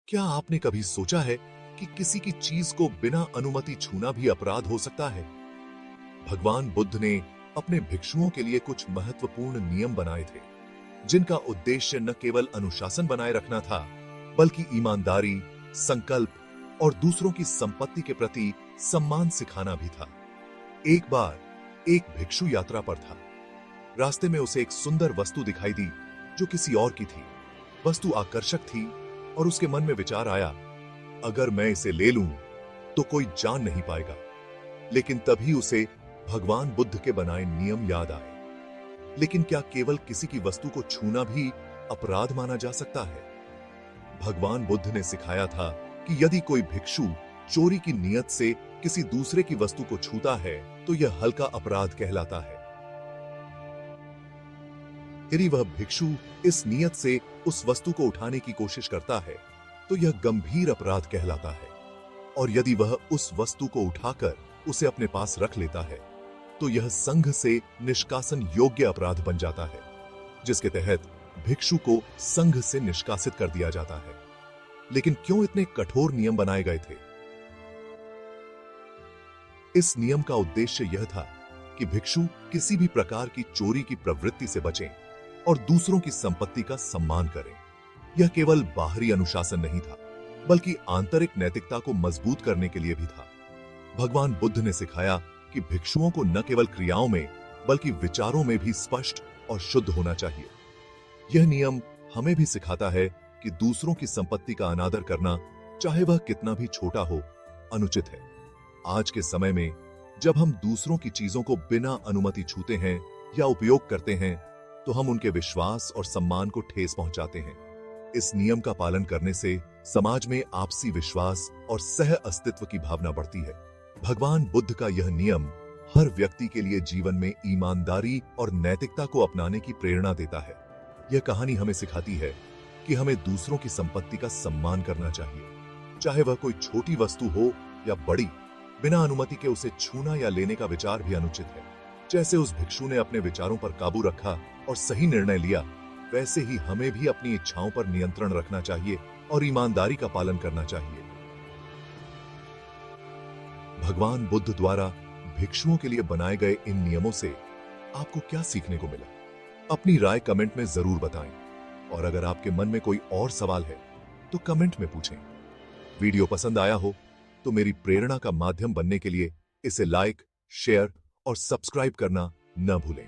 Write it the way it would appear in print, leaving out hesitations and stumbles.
क्या आपने कभी सोचा है कि किसी की चीज को बिना अनुमति छूना भी अपराध हो सकता है? भगवान बुद्ध ने अपने भिक्षुओं के लिए कुछ महत्वपूर्ण नियम बनाए थे, जिनका उद्देश्य न केवल अनुशासन बनाए रखना था, बल्कि ईमानदारी, संकल्प और दूसरों की संपत्ति के प्रति सम्मान सिखाना भी था। एक बार एक भिक्षु यात्रा पर था। रास्ते में उसे एक सुंदर वस्तु दिखाई दी, जो किसी और की थी। वस्तु आकर्षक थी और उसके मन में विचार आया, अगर मैं इसे ले लूं तो कोई जान नहीं पाएगा। लेकिन तभी उसे भगवान बुद्ध के बनाए नियम याद आए। लेकिन क्या केवल किसी की वस्तु को छूना भी अपराध माना जा सकता है? भगवान बुद्ध ने सिखाया था कि यदि कोई भिक्षु चोरी की नियत से किसी दूसरे की वस्तु को छूता है तो यह हल्का अपराध कहलाता है। यदि वह भिक्षु इस नियत से उस वस्तु को उठाने की कोशिश करता है तो यह गंभीर अपराध कहलाता है। और यदि वह उस वस्तु को उठाकर उसे अपने पास रख लेता है तो यह संघ से निष्कासन योग्य अपराध बन जाता है, जिसके तहत भिक्षु को संघ से निष्कासित कर दिया जाता है। लेकिन क्यों इतने कठोर नियम बनाए गए थे? इस नियम का उद्देश्य यह था कि भिक्षु किसी भी प्रकार की चोरी की प्रवृत्ति से बचें और दूसरों की संपत्ति का सम्मान करें। यह केवल बाहरी अनुशासन नहीं था, बल्कि आंतरिक नैतिकता को मजबूत करने के लिए भी था। भगवान बुद्ध ने सिखाया कि भिक्षुओं को न केवल क्रियाओं में बल्कि विचारों में भी स्पष्ट और शुद्ध होना चाहिए। यह नियम हमें भी सिखाता है कि दूसरों की संपत्ति का अनादर करना, चाहे वह कितना भी छोटा हो, अनुचित है। आज के समय में जब हम दूसरों की चीजों को बिना अनुमति छूते हैं या उपयोग करते हैं, तो हम उनके विश्वास और सम्मान को ठेस पहुंचाते हैं। इस नियम का पालन करने से समाज में आपसी विश्वास और सह अस्तित्व की भावना बढ़ती है। भगवान बुद्ध का यह नियम हर व्यक्ति के लिए जीवन में ईमानदारी और नैतिकता को अपनाने की प्रेरणा देता है। यह कहानी हमें सिखाती है कि हमें दूसरों की संपत्ति का सम्मान करना चाहिए, चाहे वह कोई छोटी वस्तु हो या बड़ी। बिना अनुमति के उसे छूना या लेने का विचार भी अनुचित है। जैसे उस भिक्षु ने अपने विचारों पर काबू रखा और सही निर्णय लिया, वैसे ही हमें भी अपनी इच्छाओं पर नियंत्रण रखना चाहिए और ईमानदारी का पालन करना चाहिए। भगवान बुद्ध द्वारा भिक्षुओं के लिए बनाए गए इन नियमों से आपको क्या सीखने को मिला? अपनी राय कमेंट में जरूर बताएं। और अगर आपके मन में कोई और सवाल है तो कमेंट में पूछें। वीडियो पसंद आया हो तो मेरी प्रेरणा का माध्यम बनने के लिए इसे लाइक, शेयर और सब्सक्राइब करना न भूलें।